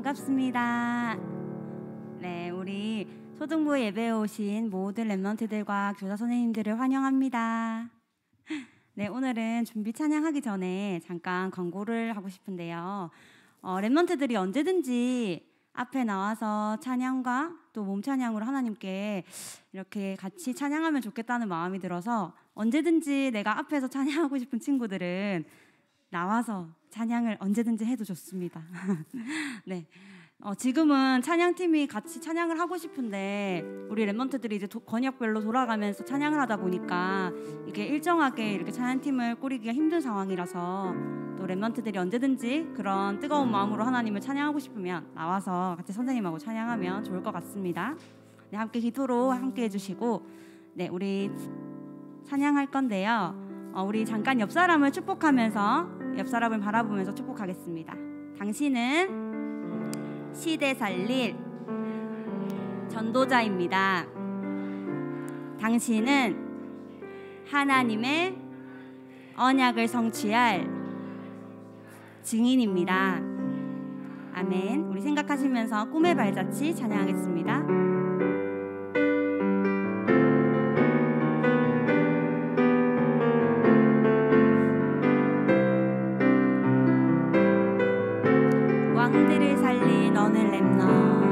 반갑습니다. 네, 우리 초등부 예배에 오신 모든 랩런트들과 교사 선생님들을 환영합니다. 네, 오늘은 준비 찬양하기 전에 잠깐 광고를 하고 싶은데요. 랩런트들이 언제든지 앞에 나와서 찬양과 또 몸 찬양으로 하나님께 이렇게 같이 찬양하면 좋겠다는 마음이 들어서 언제든지 내가 앞에서 찬양하고 싶은 친구들은 나와서 찬양을 언제든지 해도 좋습니다. 네. 지금은 찬양팀이 같이 찬양을 하고 싶은데 우리 랩런트들이 이제 권역별로 돌아가면서 찬양을 하다 보니까 이게 일정하게 이렇게 찬양팀을 꾸리기가 힘든 상황이라서 또 랩런트들이 언제든지 그런 뜨거운 마음으로 하나님을 찬양하고 싶으면 나와서 같이 선생님하고 찬양하면 좋을 것 같습니다. 네, 함께 기도로 함께 해주시고 네, 우리 찬양할 건데요. 우리 잠깐 옆 사람을 축복하면서 옆 사람을 바라보면서 축복하겠습니다. 당신은 시대 살릴 전도자입니다. 당신은 하나님의 언약을 성취할 증인입니다. 아멘. 우리 생각하시면서 꿈의 발자취 찬양하겠습니다. 왕들을 살린 어느 랩넌트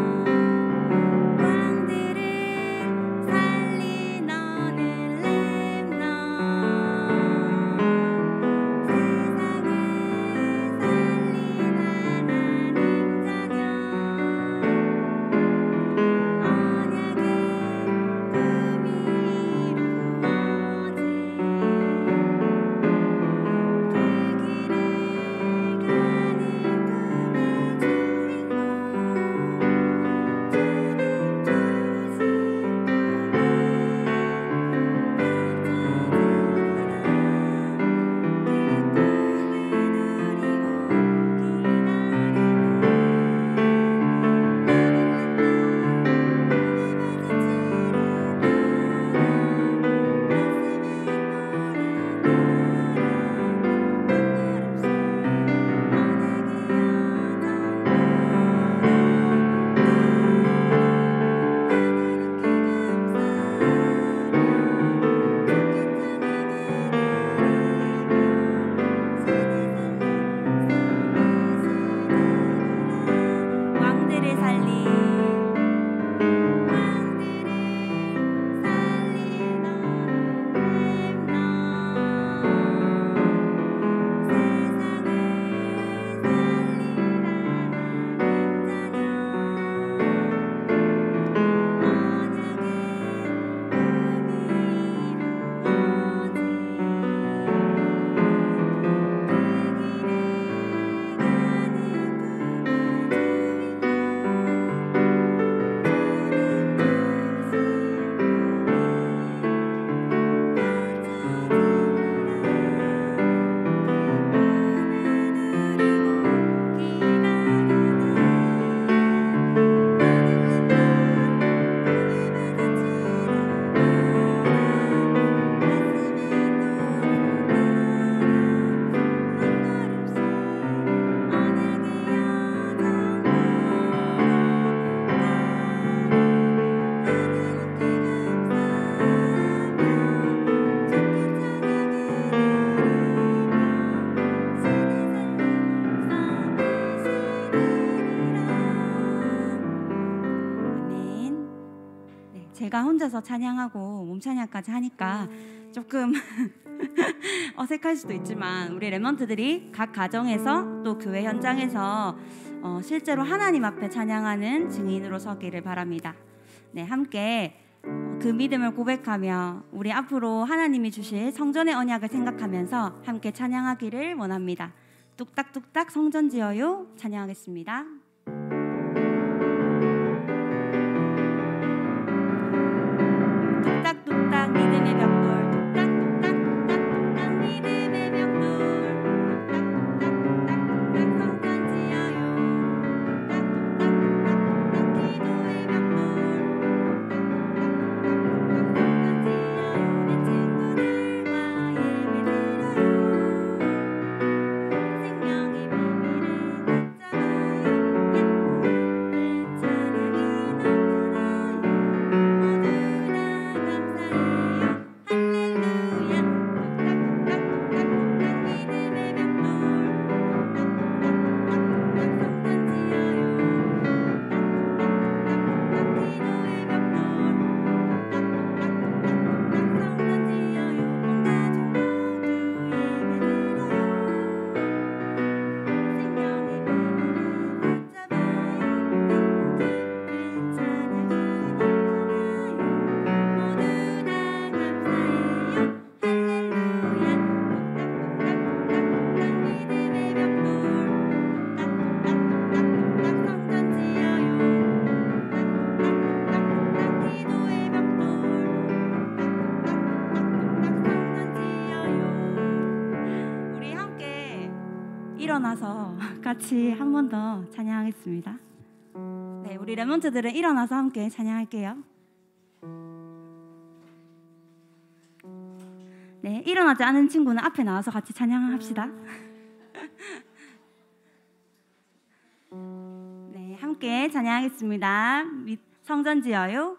제가 혼자서 찬양하고 몸 찬양까지 하니까 조금 어색할 수도 있지만 우리 랩런트들이 각 가정에서 또 교회 현장에서 실제로 하나님 앞에 찬양하는 증인으로 서기를 바랍니다. 네, 함께 그 믿음을 고백하며 우리 앞으로 하나님이 주실 성전의 언약을 생각하면서 함께 찬양하기를 원합니다. 뚝딱뚝딱 성전 지어요 찬양하겠습니다. 뚝딱뚝딱 믿음의 벽돌 뚝딱뚝딱뚝딱 믿음의 벽돌 뚝딱뚝딱뚝딱 성전 지어요 뚝딱뚝딱뚝딱 기도의 벽돌 뚝딱뚝딱뚝딱 성전 지어요 내 친구들과 예배 드려요 생명의 비밀을 붙잡아요 일어나서 같이 한 번 더 찬양하겠습니다. 네, 우리 랩런트들은 일어나서 함께 찬양할게요. 네, 일어나지 않은 친구는 앞에 나와서 같이 찬양합시다. 네, 함께 찬양하겠습니다. 성전 지어요.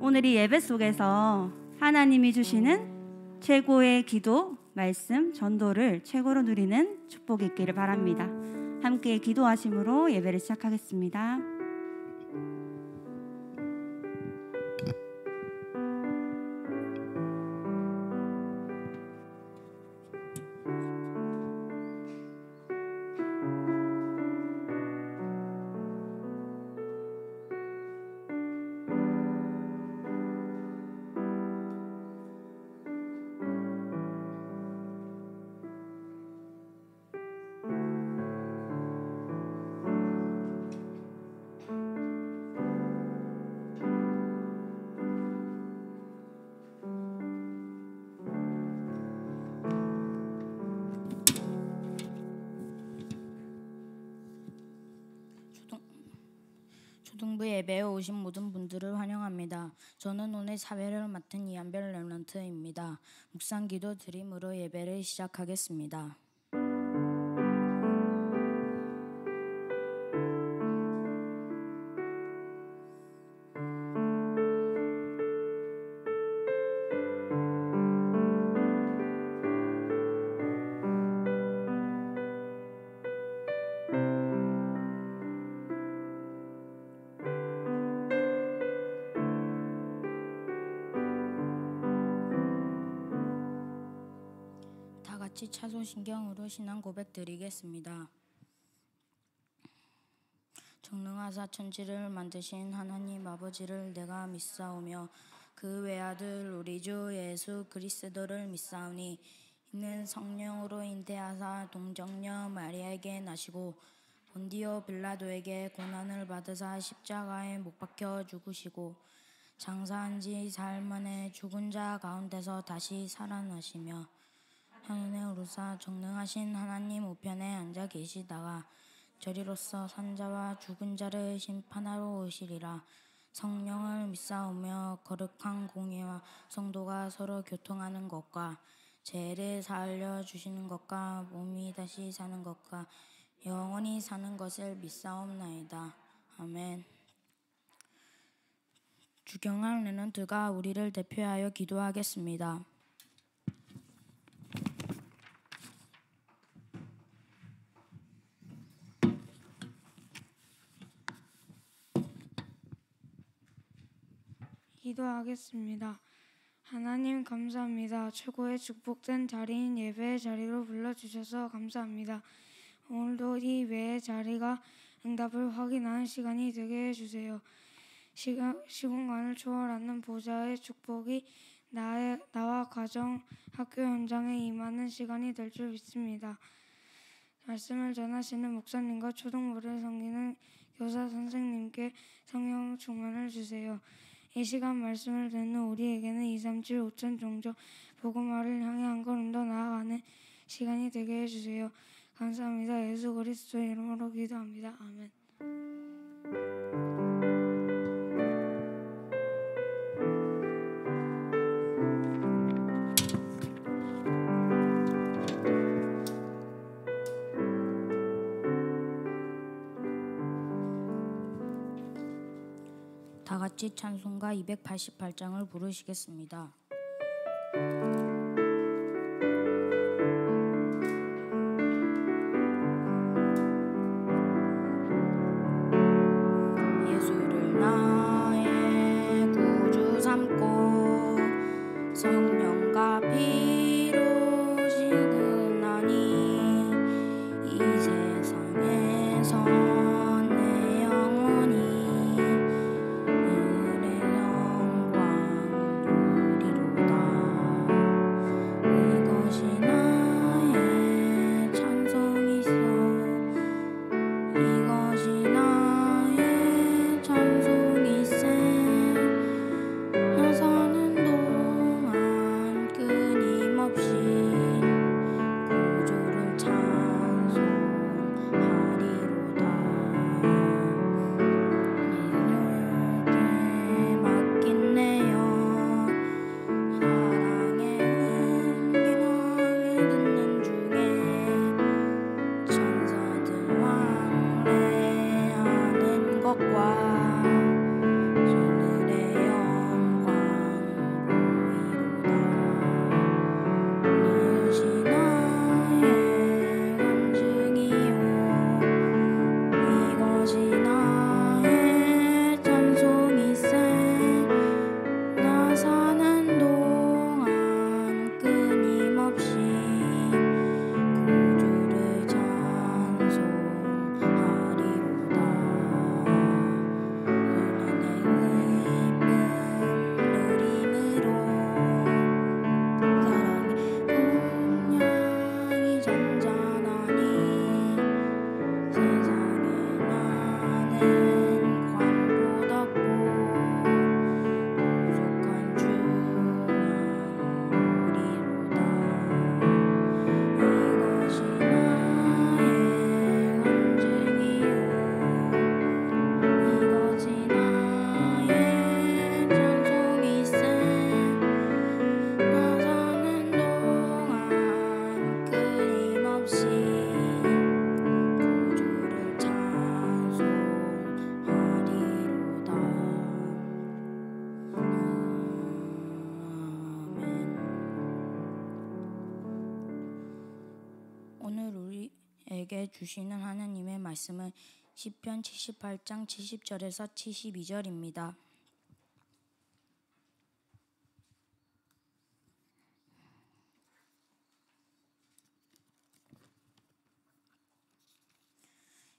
오늘 이 예배 속에서 하나님이 주시는 최고의 기도, 말씀, 전도를 최고로 누리는 축복이 있기를 바랍니다. 함께 기도하심으로 예배를 시작하겠습니다. 초등부 예배에 오신 모든 분들을 환영합니다. 저는 오늘 사회를 맡은 이한별 렘넌트입니다. 묵상 기도 드림으로 예배를 시작하겠습니다. 다 같이 차소신경으로 신앙 고백 드리겠습니다. 전능하사 천지를 만드신 하나님 아버지를 내가 믿사오며 그 외아들 우리 주 예수 그리스도를 믿사오니 이는 성령으로 잉태하사 동정녀 마리아에게 나시고 본디오 빌라도에게 고난을 받으사 십자가에 못 박혀 죽으시고 장사한 지 사흘 만에 죽은 자 가운데서 다시 살아나시며 하늘에 오르사 전능하신 하나님 우편에 앉아 계시다가 저리로서 산자와 죽은 자를 심판하러 오시리라. 성령을 믿사오며 거룩한 공예와 성도가 서로 교통하는 것과 죄를 사하려 주시는 것과 몸이 다시 사는 것과 영원히 사는 것을 믿사옵나이다. 아멘. 주경할 렘넌트가 우리를 대표하여 기도하겠습니다. 기도하겠습니다. 하나님 감사합니다. 최고의 축복된 자리인 예배의 자리로 불러주셔서 감사합니다. 오늘도 이 예배의 자리가 응답을 확인하는 시간이 되게 해주세요. 시공간을 초월하는 보좌의 축복이 나와 가정, 학교 현장에 임하는 시간이 될 줄 믿습니다. 말씀을 전하시는 목사님과 초등부를 섬기는 교사 선생님께 성령 충만을 주세요. 이 시간 말씀을 듣는 우리에게는 237 5천 종족 복음화를 향해 한 걸음 더 나아가는 시간이 되게 해주세요. 감사합니다. 예수 그리스도의 이름으로 기도합니다. 아멘. 다 같이 찬송가 288장을 부르시겠습니다. 예수를 나의 구주 삼고 성령과 피로 지근하니 이 세상에서 내 영혼이 은혜 영광 누리로다. 없이 구주를 찬송하리로다. 오늘 우리에게 주시는 하나님의 말씀은 시편 78장 70절에서 72절입니다.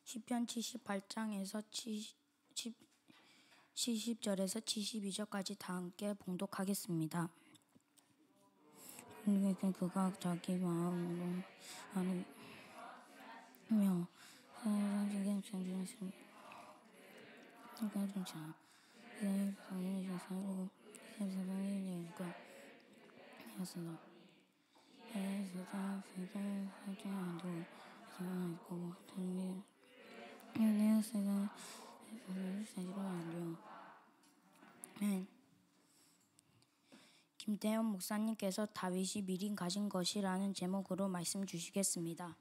시편 78장에서 70절에서 72절까지 다 함께 봉독하겠습니다. 그가 자기 마음으로 하며 김태현 목사님께서 다윗이 미리 가진 것이라는 제목으로 말씀 주시겠습니다.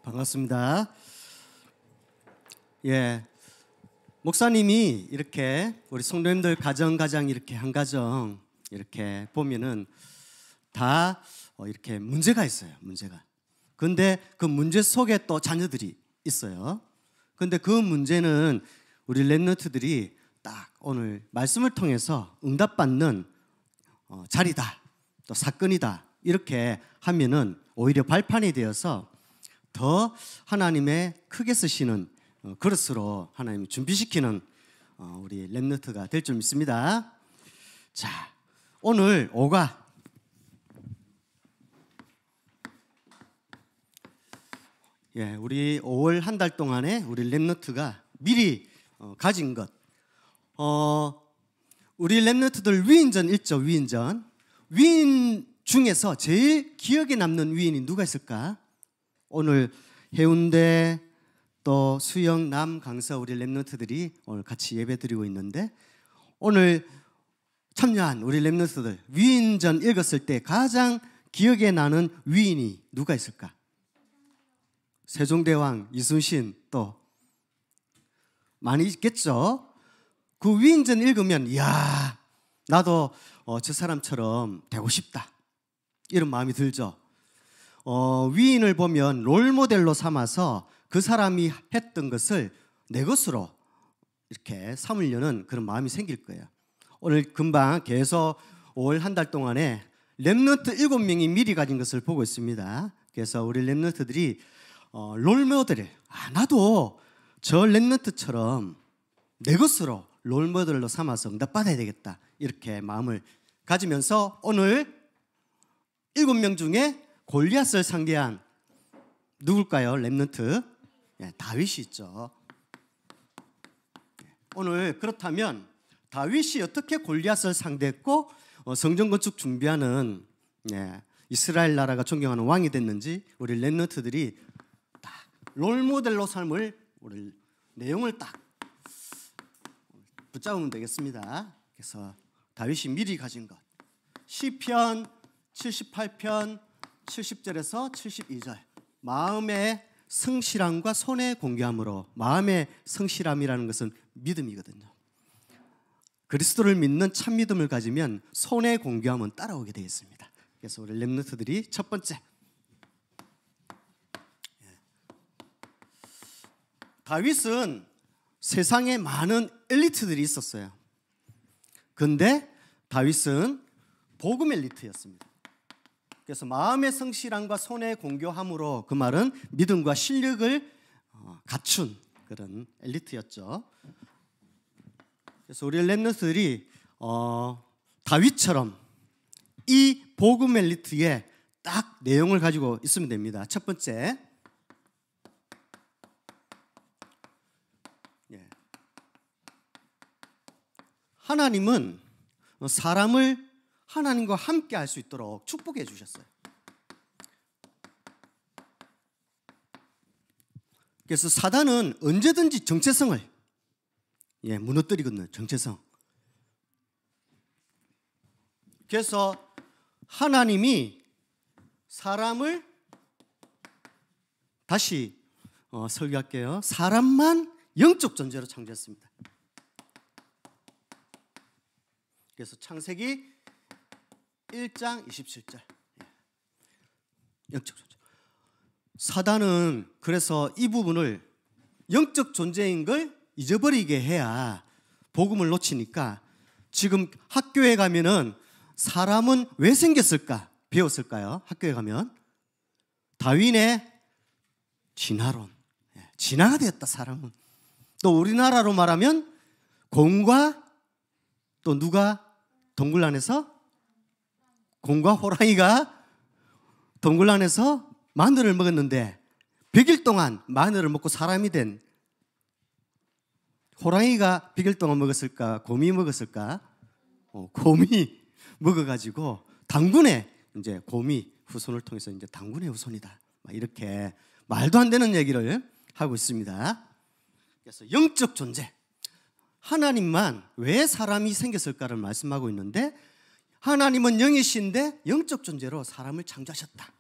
반갑습니다. 예, 목사님이 이렇게 우리 성도님들 가정 이렇게 한 가정 이렇게 보면은 다 이렇게 문제가 있어요. 문제가. 근데 그 문제 속에 또 자녀들이 있어요. 근데 그 문제는 우리 렘넌트들이 딱 오늘 말씀을 통해서 응답받는 자리다, 또 사건이다 이렇게 하면은 오히려 발판이 되어서 더 하나님의 크게 쓰시는 그릇으로 하나님이 준비시키는 우리 렘넌트가 될 줄 믿습니다. 자, 오늘 5가 우리 5월 한 달 동안에 우리 렘넌트가 미리 가진 것. 우리 렘넌트들 위인전 읽죠. 위인 중에서 제일 기억에 남는 위인이 누가 있을까? 오늘 해운대 또 수영 남 강서 우리 렘넌트들이 오늘 같이 예배드리고 있는데 오늘 참여한 우리 렘넌트들 위인전 읽었을 때 가장 기억에 나는 위인이 누가 있을까? 세종대왕 이순신 또 많이 있겠죠. 그 위인전 읽으면 이야 나도 저 사람처럼 되고 싶다 이런 마음이 들죠. 위인을 보면 롤모델로 삼아서 그 사람이 했던 것을 내 것으로 이렇게 삼으려는 그런 마음이 생길 거예요. 오늘 금방 계속 5월 한 달 동안에 렘넌트 7명이 미리 가진 것을 보고 있습니다. 그래서 우리 렘넌트들이 롤모델을 나도 저 렘넌트처럼 내 것으로 롤모델로 삼아서 응답받아야 되겠다 이렇게 마음을 가지면서 오늘 7명 중에 골리앗을 상대한 누굴까요? 렘넌트 다윗이 있죠. 오늘 그렇다면 다윗이 어떻게 골리앗을 상대했고 성전 건축 준비하는 이스라엘 나라가 존경하는 왕이 됐는지 우리 렘넌트들이 딱 롤모델로 삶을 우리 내용을 딱 붙잡으면 되겠습니다. 그래서 다윗이 미리 가진 것 시편 78편 70절에서 72절 마음의 성실함과 손의 공개함으로 마음의 성실함이라는 것은 믿음이거든요. 그리스도를 믿는 참 믿음을 가지면 손의 공개함은 따라오게 되어 있습니다. 그래서 우리 렘넌트들이 첫 번째 다윗은 세상에 많은 엘리트들이 있었어요. 근데 다윗은 복음 엘리트였습니다. 그래서 마음의 성실함과 손의 공교함으로 그 말은 믿음과 실력을 갖춘 그런 엘리트였죠. 그래서 우리 렘넌트들이 다윗처럼 이 복음 엘리트의 딱 내용을 가지고 있으면 됩니다. 첫 번째 하나님은 사람을 하나님과 함께 할 수 있도록 축복해 주셨어요. 그래서 사단은 언제든지 정체성을 무너뜨리거든요. 정체성. 그래서 하나님이 사람을 다시 설교할게요. 사람만 영적 존재로 창조했습니다. 그래서 창세기 1장 27절. 영적 존재. 사단은 그래서 이 부분을 영적 존재인 걸 잊어버리게 해야 복음을 놓치니까 지금 학교에 가면은 사람은 왜 생겼을까 배웠을까요? 학교에 가면 다윈의 진화론, 진화가 되었다. 사람은 또 우리나라로 말하면 곰과 또 누가 동굴 안에서 곰과 호랑이가 동굴 안에서 마늘을 먹었는데 100일 동안 마늘을 먹고 사람이 된 호랑이가 100일 동안 먹었을까? 곰이 먹었을까? 곰이 먹어가지고 당군의 이제 곰이 후손을 통해서 이제 당군의 후손이다. 이렇게 말도 안 되는 얘기를 하고 있습니다. 그래서 영적 존재, 하나님만 왜 사람이 생겼을까를 말씀하고 있는데 하나님은 영이신데 영적 존재로 사람을 창조하셨다.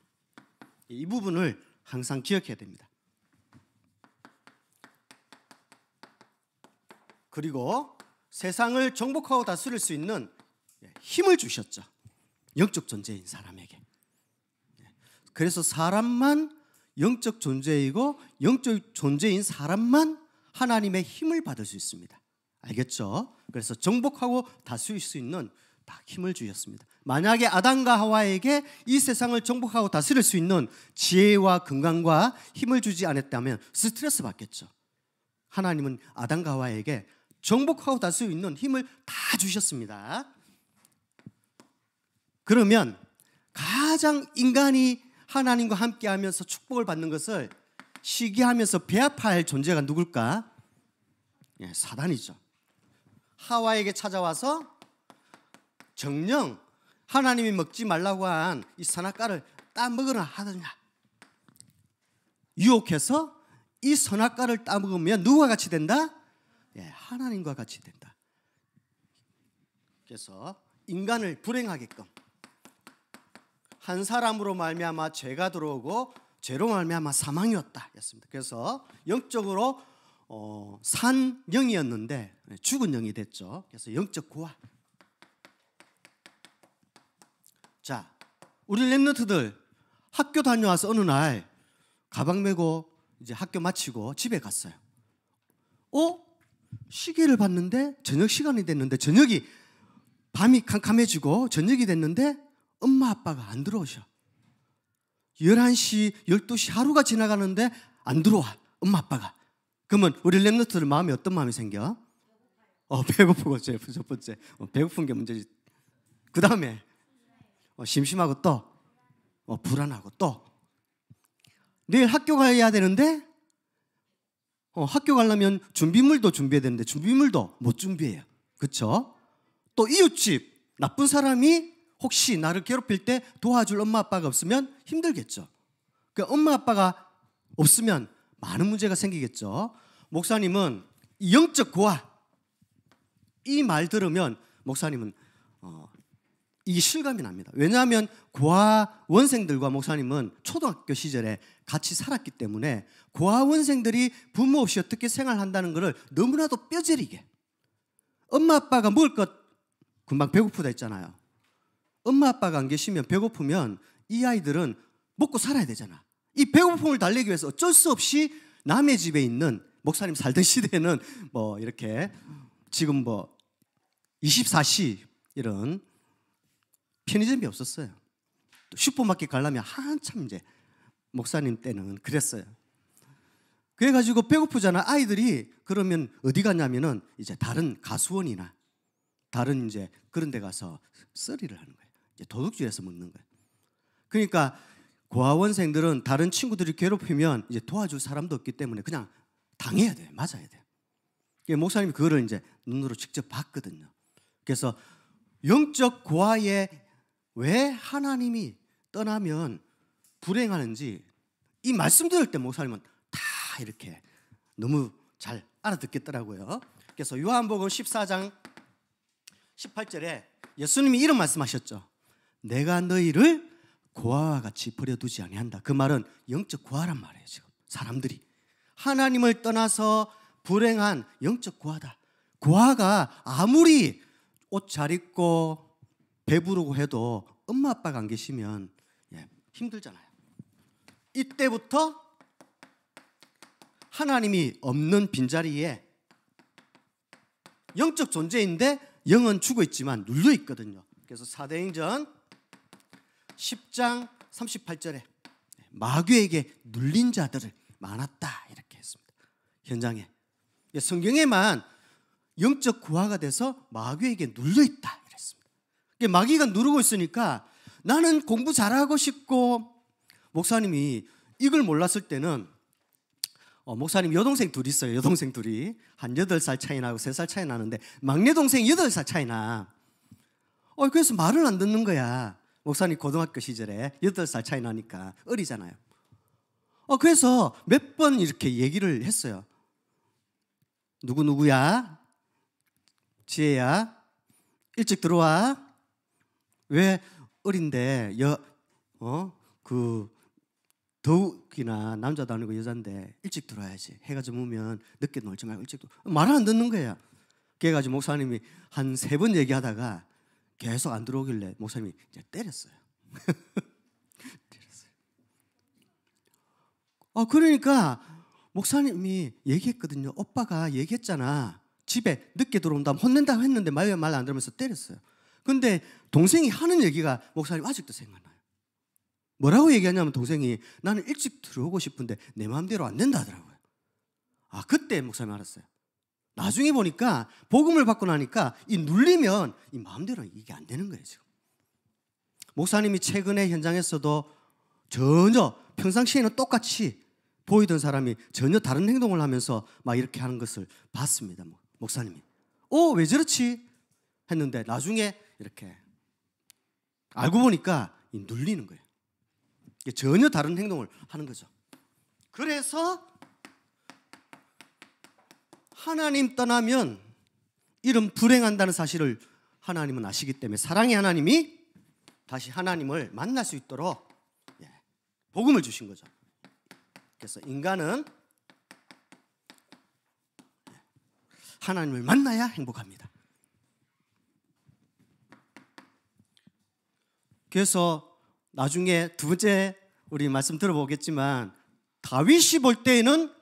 이 부분을 항상 기억해야 됩니다. 그리고 세상을 정복하고 다스릴 수 있는 힘을 주셨죠. 영적 존재인 사람에게. 그래서 사람만 영적 존재이고 영적 존재인 사람만 하나님의 힘을 받을 수 있습니다. 알겠죠? 그래서 정복하고 다스릴 수 있는 딱 힘을 주셨습니다. 만약에 아담과 하와에게 이 세상을 정복하고 다스릴 수 있는 지혜와 건강과 힘을 주지 않았다면 스트레스 받겠죠. 하나님은 아담과 하와에게 정복하고 다스릴 수 있는 힘을 다 주셨습니다. 그러면 가장 인간이 하나님과 함께하면서 축복을 받는 것을 시기하면서 배합할 존재가 누굴까? 사단이죠. 하와에게 찾아와서 정녕 하나님이 먹지 말라고 한 이 선악과를 따먹으라 하더냐. 유혹해서 이 선악과를 따먹으면 누구와 같이 된다? 하나님과 같이 된다. 그래서 인간을 불행하게끔 한 사람으로 말미암아 죄가 들어오고 죄로 말미암아 사망이었다 였습니다. 그래서 영적으로 산 영이었는데 죽은 영이 됐죠. 그래서 영적 고아. 자, 우리 랩런트들 학교 다녀와서 어느 날 가방 메고 이제 학교 마치고 집에 갔어요. 시계를 봤는데 저녁 시간이 됐는데 저녁이 밤이 캄캄해지고 저녁이 됐는데 엄마 아빠가 안 들어오셔. 11시, 12시 하루가 지나가는데 안 들어와. 엄마 아빠가. 그러면 우리 랩런트들 마음에 어떤 마음이 생겨? 배고프고 첫 번째. 배고픈 게 문제지. 그 다음에 심심하고 또 불안하고 또 내일 학교 가야 되는데 학교 가려면 준비물도 준비해야 되는데 준비물도 못 준비해요. 그렇죠? 또 이웃집 나쁜 사람이 혹시 나를 괴롭힐 때 도와줄 엄마 아빠가 없으면 힘들겠죠. 그 엄마 아빠가 없으면 많은 문제가 생기겠죠. 목사님은 영적 고아 이 말 들으면 목사님은 이 실감이 납니다. 왜냐하면 고아원생들과 목사님은 초등학교 시절에 같이 살았기 때문에 고아원생들이 부모 없이 어떻게 생활한다는 것을 너무나도 뼈저리게 엄마 아빠가 먹을 것 금방 배고프다 했잖아요. 엄마 아빠가 안 계시면 배고프면 이 아이들은 먹고 살아야 되잖아. 이 배고픔을 달래기 위해서 어쩔 수 없이 남의 집에 있는 목사님 살던 시대에는 이렇게 지금 24시 이런 편의점이 없었어요. 또 슈퍼마켓 가려면 한참 이제 목사님 때는 그랬어요. 그래가지고 배고프잖아. 아이들이 그러면 어디 가냐면은 이제 다른 가수원이나 다른 이제 그런 데 가서 썰이를 하는 거예요. 이제 도둑질해서 먹는 거예요. 그러니까 고아원생들은 다른 친구들이 괴롭히면 이제 도와줄 사람도 없기 때문에 그냥 당해야 돼요. 맞아야 돼요. 목사님이 그거를 이제 눈으로 직접 봤거든요. 그래서 영적 고아에 왜 하나님이 떠나면 불행하는지 이 말씀 들을 때 목사님은 다 이렇게 너무 잘 알아듣겠더라고요. 그래서 요한복음 14장 18절에 예수님이 이런 말씀하셨죠. 내가 너희를 고아와 같이 버려두지 아니한다. 그 말은 영적 고아란 말이에요. 지금 사람들이 하나님을 떠나서 불행한 영적 고아다. 고아가 아무리 옷 잘 입고 배부르고 해도 엄마 아빠가 안 계시면 힘들잖아요. 이때부터 하나님이 없는 빈자리에 영적 존재인데 영은 죽어 있지만 눌려 있거든요. 그래서 사도행전 10장 38절에 마귀에게 눌린 자들을 많았다 이렇게 했습니다. 현장에 성경에만 영적 고아가 돼서 마귀에게 눌려 있다 이랬습니다. 마귀가 누르고 있으니까 나는 공부 잘하고 싶고, 목사님이 이걸 몰랐을 때는 목사님 여동생 둘이 있어요. 여동생 둘이 한 8살 차이 나고 3살 차이 나는데 막내 동생 8살 차이 나. 그래서 말을 안 듣는 거야. 목사님 고등학교 시절에 8살 차이 나니까 어리잖아요. 그래서 몇 번 이렇게 얘기를 했어요. 누구야? 지혜야? 일찍 들어와. 왜 어린데 더욱이나 남자도 아니고 여잔데 일찍 들어와야지. 해가 저무면 늦게 놀지 말고 일찍 들어. 말을 안 듣는 거야. 그래가지고 목사님이 한 3번 얘기하다가 계속 안 들어오길래 목사님이 이제 때렸어요. 그러니까 목사님이 얘기했거든요. 오빠가 얘기했잖아. 집에 늦게 들어온다면 혼낸다고 했는데 말 안 들으면서 때렸어요. 근데 동생이 하는 얘기가 목사님 아직도 생각나요. 뭐라고 얘기하냐면 동생이 나는 일찍 들어오고 싶은데 내 마음대로 안 된다 하더라고요. 그때 목사님 알았어요. 나중에 보니까 복음을 받고 나니까 이 눌리면 이 마음대로 이게 안 되는 거예요. 지금 목사님이 최근에 현장에서도 전혀 평상시에는 똑같이 보이던 사람이 전혀 다른 행동을 하면서 막 이렇게 하는 것을 봤습니다. 목사님이 왜 저렇지 했는데 나중에 이렇게 알고 보니까 이 눌리는 거예요. 전혀 다른 행동을 하는 거죠. 그래서 하나님 떠나면 이런 불행한다는 사실을 하나님은 아시기 때문에 사랑의 하나님이 다시 하나님을 만날 수 있도록 복음을 주신 거죠. 그래서 인간은 하나님을 만나야 행복합니다. 그래서 나중에 두 번째 우리 말씀 들어보겠지만 다윗이 볼 때에는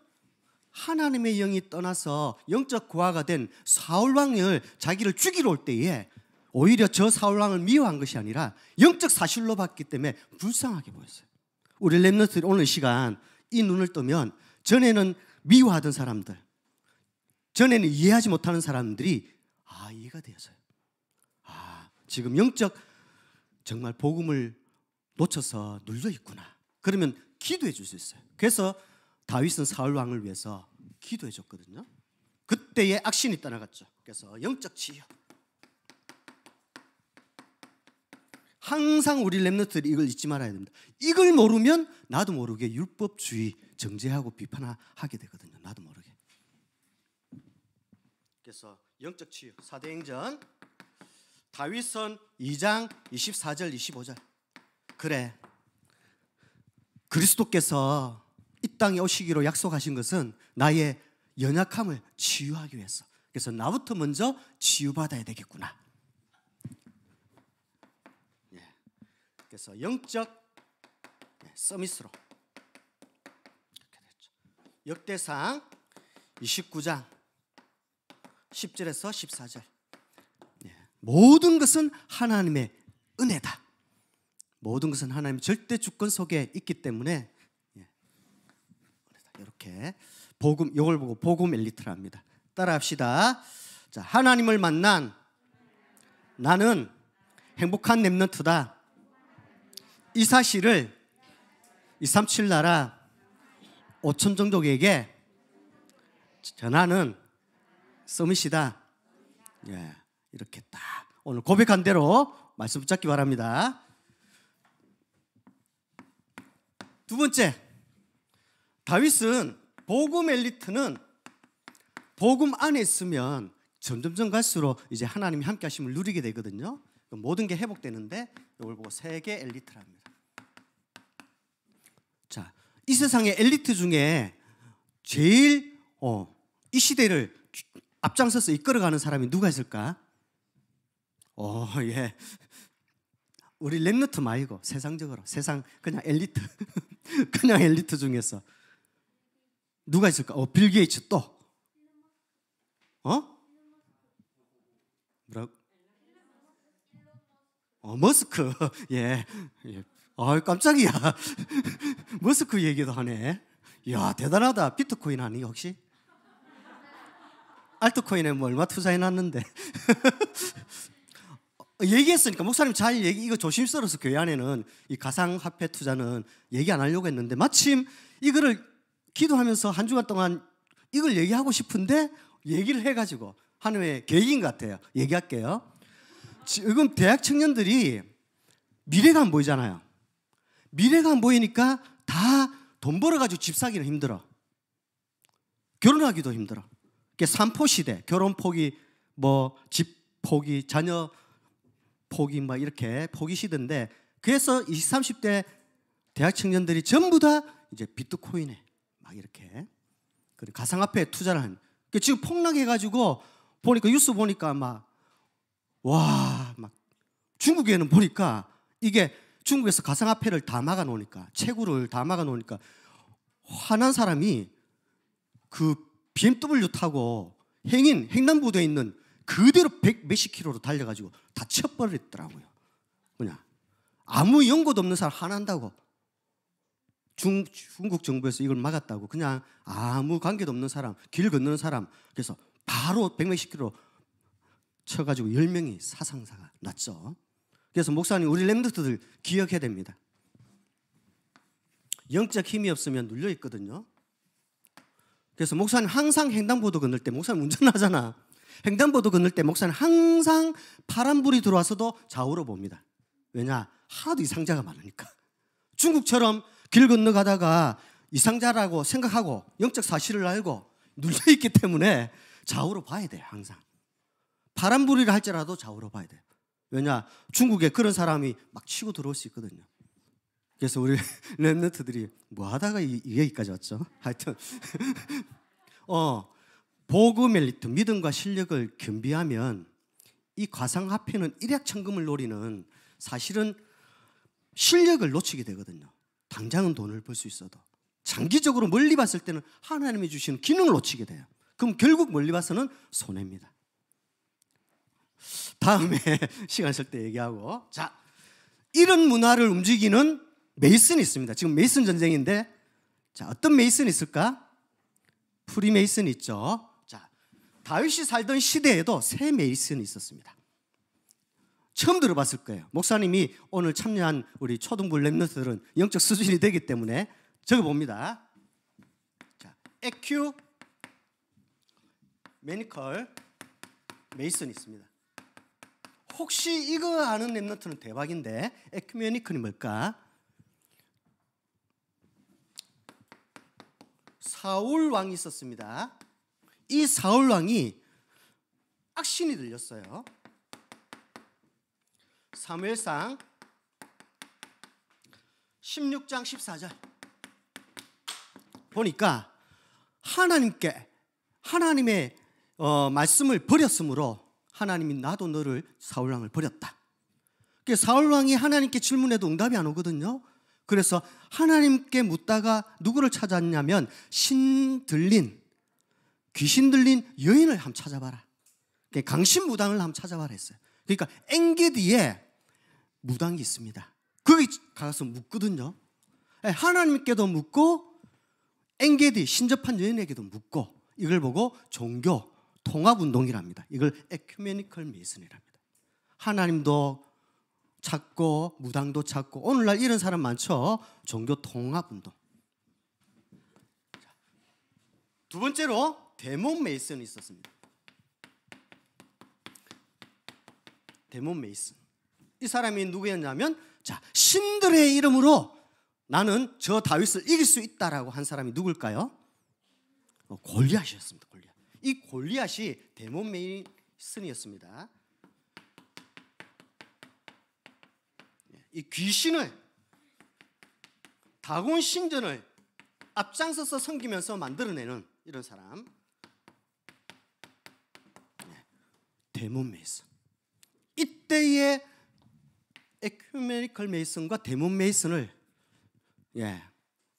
하나님의 영이 떠나서 영적 고아가 된 사울왕을 자기를 죽이러 올 때에 오히려 저 사울왕을 미워한 것이 아니라 영적 사실로 봤기 때문에 불쌍하게 보였어요. 우리 렘넌트들이 오늘 시간 이 눈을 뜨면 전에는 미워하던 사람들, 전에는 이해하지 못하는 사람들이 이해가 되어서요. 지금 영적 정말 복음을 놓쳐서 눌려 있구나. 그러면 기도해 줄 수 있어요. 그래서 다윗은 사울 왕을 위해서 기도해 줬거든요. 그때의 악신이 떠나갔죠. 그래서 영적 치유. 항상 우리 렘넌트들이 이걸 잊지 말아야 됩니다. 이걸 모르면 나도 모르게 율법주의 정죄하고 비판하게 되거든요. 나도 모르게. 그래서 영적 치유. 사도행전 다윗선 2장 24절 25절. 그래, 그리스도께서 이 땅에 오시기로 약속하신 것은 나의 연약함을 치유하기 위해서. 그래서 나부터 먼저 치유받아야 되겠구나. 그래서 영적 서밋으로 이렇게 됐죠. 역대상 29장 10절에서 14절. 모든 것은 하나님의 은혜다. 모든 것은 하나님의 절대 주권 속에 있기 때문에 이렇게 복음, 이걸 보고 복음 엘리트라 합니다. 따라합시다. 자, 하나님을 만난 나는 행복한 렘넌트다. 이 사실을 237 나라 5천 종족에게 전하는 서밋이다. 이렇게 딱 오늘 고백한 대로 말씀 붙잡기 바랍니다. 두 번째, 다윗은 복음 엘리트는 복음 안에 있으면 점점점 갈수록 이제 하나님이 함께 하심을 누리게 되거든요. 모든 게 회복되는데 이걸 보고 세계 엘리트랍니다. 자, 이 세상의 엘리트 중에 제일 이 시대를 앞장서서 이끌어가는 사람이 누가 있을까? 예. 우리 렘너트 말고 세상적으로 세상 그냥 엘리트 그냥 엘리트 중에서 누가 있을까? 빌 게이츠 또 뭐라고? 머스크 예. 깜짝이야. 머스크 얘기도 하네. 야, 대단하다. 비트코인 아니 혹시? 알트코인에 뭐 얼마 투자해놨는데 얘기했으니까 목사님 잘 이거 조심스러워서 교회 안에는 이 가상화폐 투자는 얘기 안 하려고 했는데 마침 이거를 기도하면서 한 주간 동안 이걸 얘기하고 싶은데 얘기를 해가지고 하나님의 계획인 것 같아요. 얘기할게요. 지금 대학 청년들이 미래가 안 보이잖아요. 미래가 안 보이니까 다 돈 벌어가지고 집 사기는 힘들어. 결혼하기도 힘들어. 삼포 시대, 결혼 포기, 뭐 집 포기, 자녀 포기 막 이렇게 포기 시대인데 그래서 20, 30대 대학 청년들이 전부 다 이제 비트코인에 막 이렇게 가상화폐에 투자를 하는. 지금 폭락해가지고 보니까 뉴스 보니까 막 중국에는 보니까 이게 중국에서 가상화폐를 다 막아놓으니까 채굴을 다 막아놓으니까 화난 사람이 그 BMW 타고 횡단보도에 있는 그대로 100 몇십 킬로로 달려가지고 다 쳐버렸더라고요. 그냥 아무 연고도 없는 사람 화난다고 중국 정부에서 이걸 막았다고 그냥 아무 관계도 없는 사람 길 건너는 사람 그래서 바로 100 몇십 킬로 쳐가지고 10명이 사상사가 났죠. 그래서 목사님 우리 렘넌트들 기억해야 됩니다. 영적 힘이 없으면 눌려 있거든요. 그래서 목사님 항상 횡단보도 건널 때 목사님 운전하잖아. 횡단보도 건널 때 목사님 항상 파란불이 들어와서도 좌우로 봅니다. 왜냐? 하도 이상자가 많으니까. 중국처럼 길 건너가다가 이상자라고 생각하고 영적 사실을 알고 눌려있기 때문에 좌우로 봐야 돼요. 항상. 파란불이라 할지라도 좌우로 봐야 돼요. 왜냐? 중국에 그런 사람이 막 치고 들어올 수 있거든요. 그래서 우리 렘넌트들이 뭐 하다가 이 얘기까지 왔죠? 하여튼 복음 엘리트 믿음과 실력을 겸비하면 이 가상화폐는 일확천금을 노리는 사실은 실력을 놓치게 되거든요. 당장은 돈을 벌 수 있어도 장기적으로 멀리 봤을 때는 하나님이 주시는 기능을 놓치게 돼요. 그럼 결국 멀리 봐서는 손해입니다. 다음에 시간 있을 때 얘기하고. 자, 이런 문화를 움직이는 메이슨이 있습니다. 지금 메이슨 전쟁인데 자, 어떤 메이슨이 있을까? 프리메이슨이 있죠. 자, 다윗이 살던 시대에도 새 메이슨이 있었습니다. 처음 들어봤을 거예요. 목사님이 오늘 참여한 우리 초등부 렘넌트들은 영적 수준이 되기 때문에 적어봅니다. 자, 에큐 매니컬 메이슨이 있습니다. 혹시 이거 아는 렘넌트는 대박인데 에큐메니컬이 뭘까? 사울 왕이 있었습니다. 이 사울 왕이 악신이 들렸어요. 사무엘상 16장 14절 보니까 하나님의 말씀을 버렸으므로 하나님이 나도 너를 사울왕을 버렸다. 사울왕이 하나님께 질문해도 응답이 안 오거든요. 그래서 하나님께 묻다가 누구를 찾았냐면 귀신 들린 여인을 한번 찾아봐라. 강신무당을 한번 찾아봐라 했어요. 그러니까 엔게디에 무당이 있습니다. 거기 가서 묻거든요. 하나님께도 묻고 엔게디 신접한 여인에게도 묻고 이걸 보고 종교 통합운동이랍니다. 이걸 에큐메니컬 메이슨이랍니다. 하나님도 찾고 무당도 찾고 오늘날 이런 사람 많죠. 종교 통합운동. 두 번째로 데몬 메이슨이 있었습니다. 데몬 메이슨. 이 사람이 누구였냐면 자, 신들의 이름으로 나는 저 다윗을 이길 수 있다라고 한 사람이 누굴까요? 골리앗이었습니다. 골리앗. 이 골리앗이 데몬 메이슨이었습니다. 이 귀신을 다곤 신전을 앞장서서 섬기면서 만들어내는 이런 사람, 데몬 메이슨. 이때의 에큐메니컬 메이슨과 데몬 메이슨을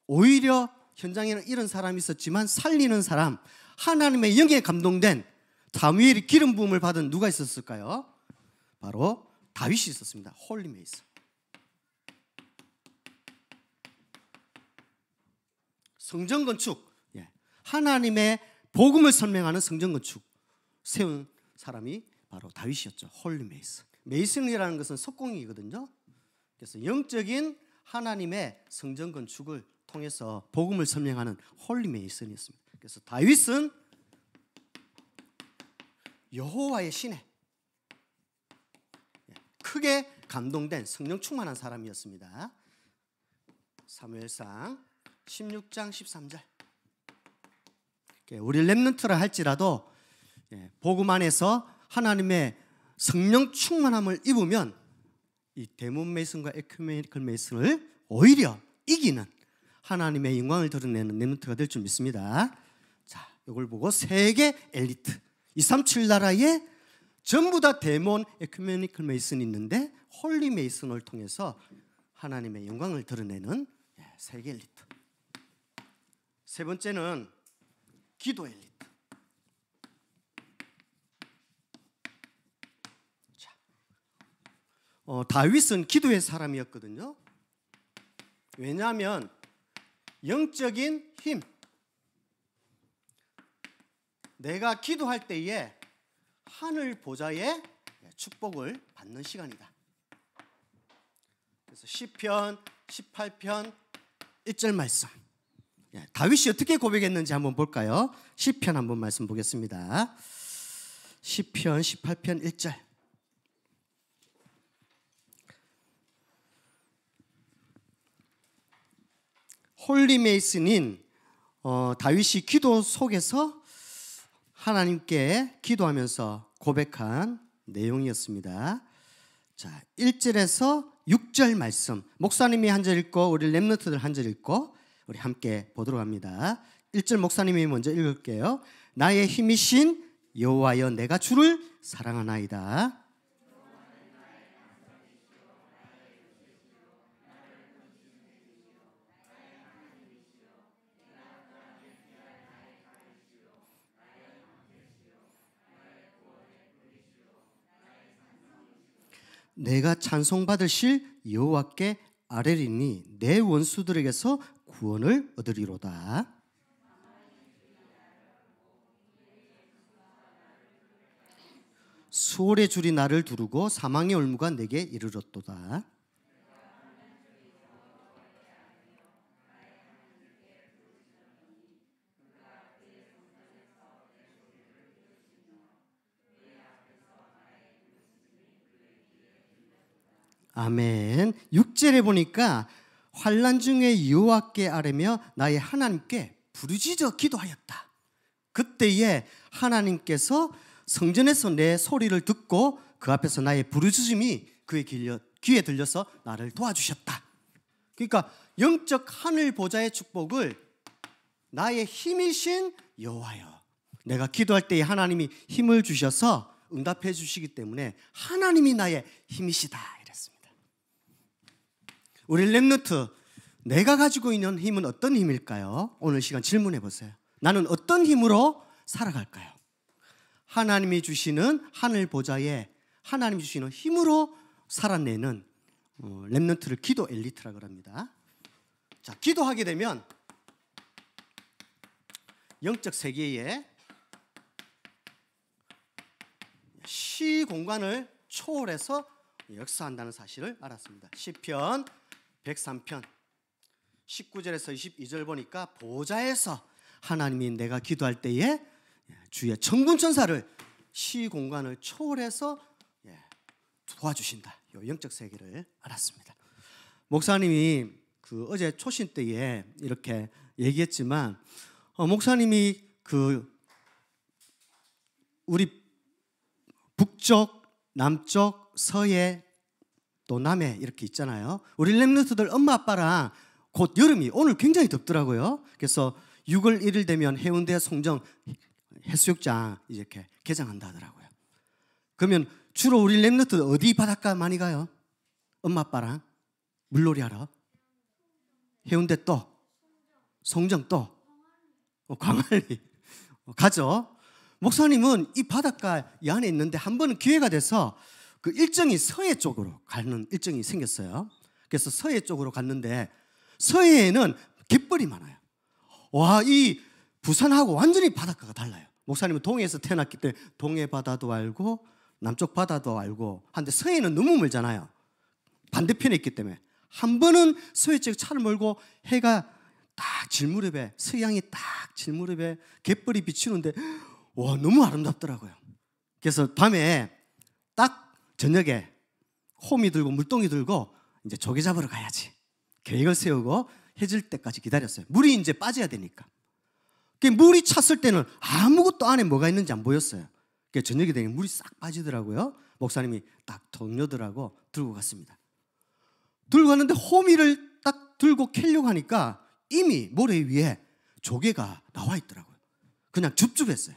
오히려 현장에는 이런 사람이 있었지만 살리는 사람, 하나님의 영에 감동된 사무엘이 기름 부음을 받은 누가 있었을까요? 바로 다윗이 있었습니다. 홀리 메이슨. 성전 건축, 하나님의 복음을 설명하는 성전 건축 세운 사람이 바로 다윗이었죠. 홀리 메이슨. 메이슨이라는 것은 석공이거든요. 그래서 영적인 하나님의 성전 건축을 통해서 복음을 설명하는 홀리 메이슨이었습니다. 그래서 다윗은 여호와의 신에 크게 감동된 성령 충만한 사람이었습니다. 사무엘상 16장 13절. 우리 렘넌트라 할지라도 복음 안에서 하나님의 성령 충만함을 입으면 이 데몬 메이슨과 에큐메니컬 메이슨을 오히려 이기는 하나님의 영광을 드러내는 렘넌트가 될 줄 믿습니다. 자, 이걸 보고 세계 엘리트 237 나라에 전부 다 데몬 에큐메니컬 메이슨이 있는데 홀리 메이슨을 통해서 하나님의 영광을 드러내는 세계 엘리트. 세 번째는 기도 엘리트. 자, 다윗은 기도의 사람이었거든요. 왜냐하면 영적인 힘, 내가 기도할 때에 하늘 보좌의 축복을 받는 시간이다. 그래서 시편 18편 1절 말씀, 다윗이 어떻게 고백했는지 한번 볼까요? 시편 한번 말씀 보겠습니다. 시편 18편 1절. 홀리 메이슨인 다윗이 기도 속에서 하나님께 기도하면서 고백한 내용이었습니다. 자, 1절에서 6절 말씀, 목사님이 한 절 읽고 우리 렘넌트들 한 절 읽고 우리 함께 보도록 합니다. 1절 목사님이 먼저 읽을게요. 나의 힘이신 여호와여, 내가 주를 사랑하나이다. 내가 찬송받으실 여호와께 아뢰리니 내 원수들에게서 구원을 얻으리로다. 수월의 줄이 나를 두르고 사망의 올무가 내게 이르렀도다. 아멘. 6절에 보니까 환난 중에 여호와께 아뢰며 나의 하나님께 부르짖어 기도하였다. 그때에 하나님께서 성전에서 내 소리를 듣고 그 앞에서 나의 부르짖음이 그의 귀에 들려서 나를 도와주셨다. 그러니까 영적 하늘 보좌의 축복을 나의 힘이신 여호와여, 내가 기도할 때에 하나님이 힘을 주셔서 응답해 주시기 때문에 하나님이 나의 힘이시다 이랬습니다. 우리 렘넌트, 내가 가지고 있는 힘은 어떤 힘일까요? 오늘 시간 질문해 보세요. 나는 어떤 힘으로 살아갈까요? 하나님이 주시는 하늘 보좌에 하나님이 주시는 힘으로 살아내는 렘넌트를 기도 엘리트라고 합니다. 자, 기도하게 되면 영적 세계에 시 공간을 초월해서 역사한다는 사실을 알았습니다. 시편 103편 19절에서 22절 보니까 보좌에서 하나님이 내가 기도할 때에 주의 천군 천사를 시 공간을 초월해서 도와주신다. 이 영적 세계를 알았습니다. 목사님이 어제 초신 때에 이렇게 얘기했지만 목사님이 그 우리 북쪽, 남쪽, 서해 또 남해 이렇게 있잖아요. 우리 렘넌트들 엄마 아빠랑 곧 여름이 오늘 굉장히 덥더라고요. 그래서 6월 1일 되면 해운대 송정 해수욕장 이렇게 개장한다 하더라고요. 그러면 주로 우리 렘넌트들 어디 바닷가 많이 가요? 엄마 아빠랑 물놀이 하러? 해운대 또 송정 또 광안리 가죠. 목사님은 이 바닷가 이 안에 있는데 한 번은 기회가 돼서 그 일정이 서해 쪽으로 가는 일정이 생겼어요. 그래서 서해 쪽으로 갔는데 서해에는 갯벌이 많아요. 와, 이 부산하고 완전히 바닷가가 달라요. 목사님은 동해에서 태어났기 때문에 동해 바다도 알고 남쪽 바다도 알고 한데 서해는 너무 멀잖아요. 반대편에 있기 때문에 한 번은 서해 쪽에 차를 몰고 해가 딱 질무렵에 서양이 딱 질무렵에 갯벌이 비치는데 와 너무 아름답더라고요. 그래서 밤에 딱 저녁에 호미 들고 물동이 들고 이제 조개 잡으러 가야지 계획을 세우고 해질 때까지 기다렸어요. 물이 이제 빠져야 되니까. 물이 찼을 때는 아무것도 안에 뭐가 있는지 안 보였어요. 저녁이 되면 물이 싹 빠지더라고요. 목사님이 딱 동료들하고 들고 갔습니다. 들고 갔는데 호미를 딱 들고 캐려고 하니까 이미 모래 위에 조개가 나와 있더라고요. 그냥 줍줍했어요.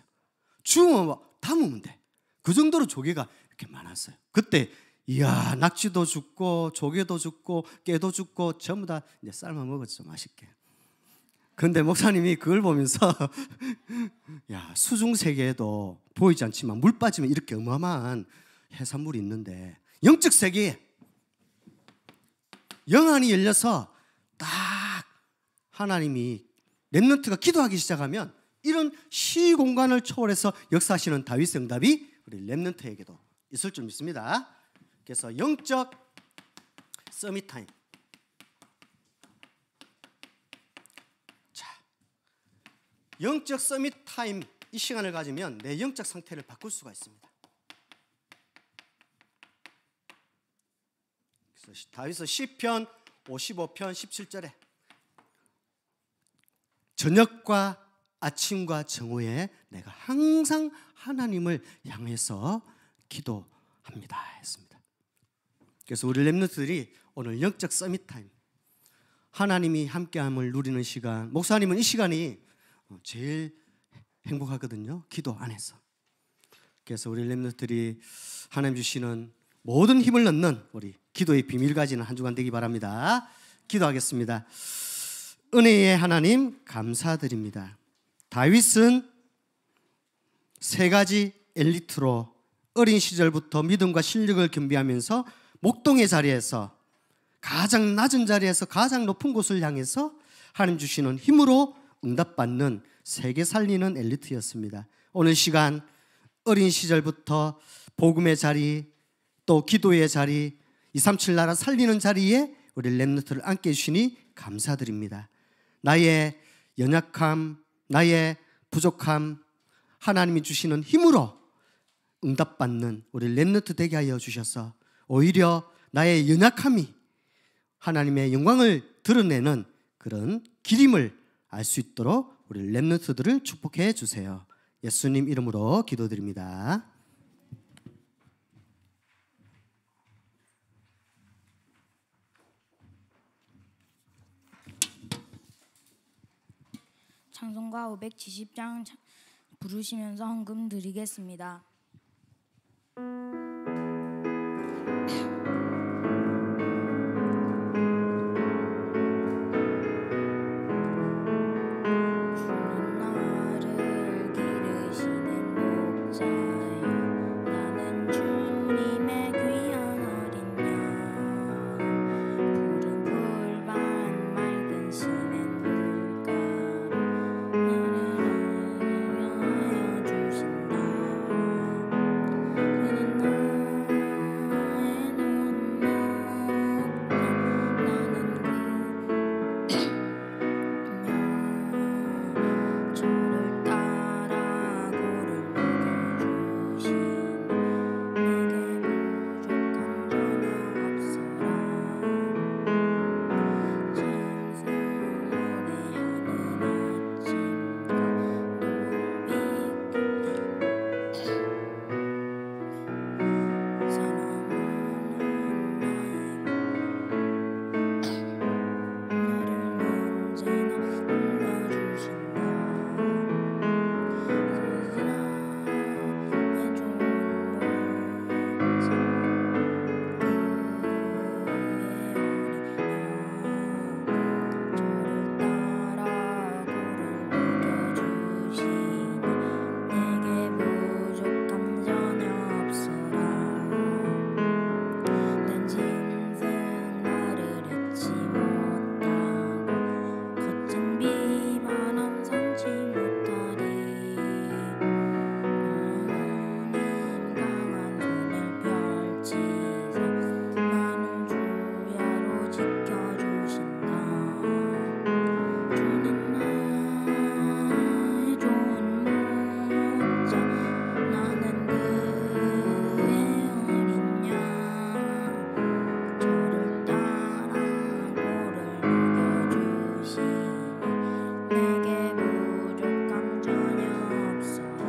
주우면 담으면 돼. 그 정도로 조개가 이렇게 많았어요. 그때 이야 낙지도 죽고 조개도 죽고 깨도 죽고 전부 다 이제 삶아 먹었죠. 맛있게. 그런데 목사님이 그걸 보면서 야 수중 세계에도 보이지 않지만 물 빠지면 이렇게 어마어마한 해산물이 있는데 영적 세계에 영안이 열려서 딱 하나님이 렘넌트가 기도하기 시작하면 이런 시공간을 초월해서 역사하시는 다윗의 응답이 우리 렘넌트에게도 있을 줄 믿습니다. 그래서 영적 서밋 타임. 자, 영적 서밋 타임 이 시간을 가지면 내 영적 상태를 바꿀 수가 있습니다. 그래서 다윗의 시편 55편 17절에 저녁과 아침과 정오에 내가 항상 하나님을 향해서 기도합니다 했습니다. 그래서 우리 렘넌트들이 오늘 영적 서밋 타임 하나님이 함께함을 누리는 시간, 목사님은 이 시간이 제일 행복하거든요. 기도 안에서. 그래서 우리 렘넌트들이 하나님 주시는 모든 힘을 넣는 우리 기도의 비밀 가지는 한 주간 되기 바랍니다. 기도하겠습니다. 은혜의 하나님 감사드립니다. 다윗은 세 가지 엘리트로 어린 시절부터 믿음과 실력을 겸비하면서 목동의 자리에서 가장 낮은 자리에서 가장 높은 곳을 향해서 하나님 주시는 힘으로 응답받는 세계 살리는 엘리트였습니다. 오늘 시간 어린 시절부터 복음의 자리 또 기도의 자리 237 나라 살리는 자리에 우리 렘넌트를 안게 해주시니 감사드립니다. 나의 연약함 나의 부족함 하나님이 주시는 힘으로 응답받는 우리 렘넌트 되게 하여 주셔서 오히려 나의 연약함이 하나님의 영광을 드러내는 그런 길임을 알 수 있도록 우리 렘넌트들을 축복해 주세요. 예수님 이름으로 기도드립니다. 찬송가 570장 부르시면서 헌금 드리겠습니다. 주는 나의 좋은 목자 나는 그의 어린 양 저를 따라 고를 먹여주시니 내게 부족함 전혀 없어라.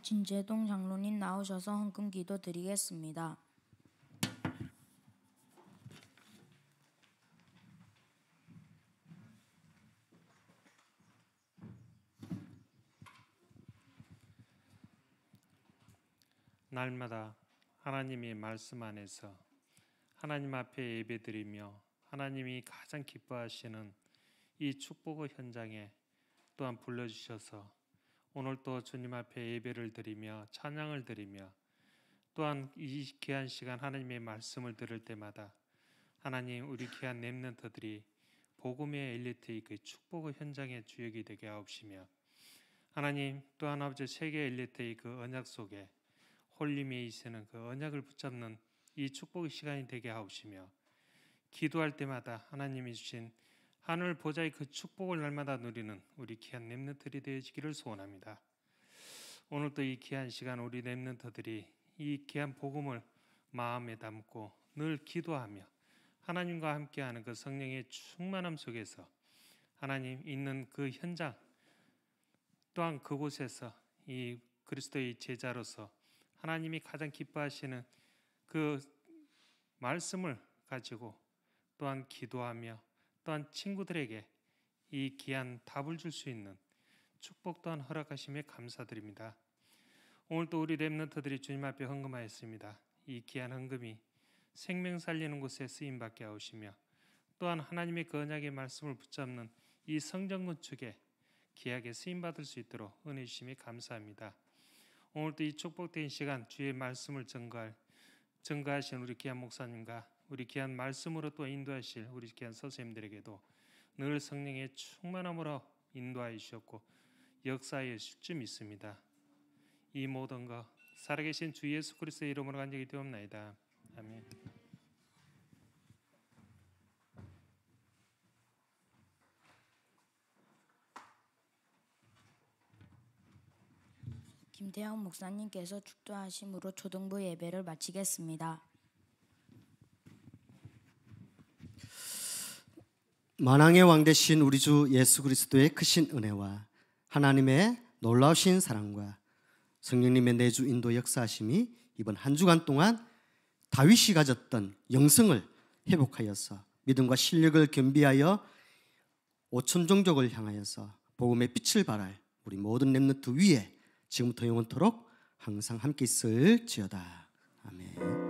진재동 장로님 나오셔서 헌금 기도 드리겠습니다. 날마다 하나님의 말씀 안에서 하나님 앞에 예배드리며 하나님이 가장 기뻐하시는 이 축복의 현장에 또한 불러주셔서 오늘 또 주님 앞에 예배를 드리며 찬양을 드리며 또한 이 귀한 시간 하나님의 말씀을 들을 때마다 하나님 우리 귀한 렘넌트들이 복음의 엘리트의 그 축복의 현장의 주역이 되게 하옵시며 하나님 또한 아버지 세계 엘리트의 그 언약 속에 홀림에 있는 그 언약을 붙잡는 이 축복의 시간이 되게 하옵시며 기도할 때마다 하나님이 주신 하늘 보좌의 그 축복을 날마다 누리는 우리 귀한 렘넌트들이 되어지기를 소원합니다. 오늘도 이 귀한 시간 우리 렘넌트들이 이 귀한 복음을 마음에 담고 늘 기도하며 하나님과 함께하는 그 성령의 충만함 속에서 하나님 있는 그 현장 또한 그곳에서 이 그리스도의 제자로서 하나님이 가장 기뻐하시는 그 말씀을 가지고 또한 기도하며 또한 친구들에게 이 귀한 답을 줄 수 있는 축복 또한 허락하심에 감사드립니다. 오늘도 우리 렘넌트들이 주님 앞에 헌금하였습니다. 이 귀한 헌금이 생명 살리는 곳에 쓰임받게 하시며 또한 하나님의 그 언약의 말씀을 붙잡는 이 성전 건축에 귀하게 쓰임받을 수 있도록 은혜 주심에 감사합니다. 오늘도 이 축복된 시간 주의 말씀을 증거하신 우리 귀한 목사님과 우리 귀한 말씀으로 또 인도하실 우리 귀한 선생님들에게도 늘 성령의 충만함으로 인도하여 주셨고 역사에 줄 믿습니다. 이 모든 것 살아계신 주 예수 그리스도의 이름으로 간절히 기도합나이다. 아멘. 김태형 목사님께서 축도하심으로 초등부 예배를 마치겠습니다. 만왕의 왕 되신 우리 주 예수 그리스도의 크신 은혜와 하나님의 놀라우신 사랑과 성령님의 내주 인도 역사하심이 이번 한 주간 동안 다윗이 가졌던 영성을 회복하여서 믿음과 실력을 겸비하여 오천 종족을 향하여서 복음의 빛을 발할 우리 모든 렘넌트 위에 지금부터 영원토록 항상 함께 있을지어다. 아멘.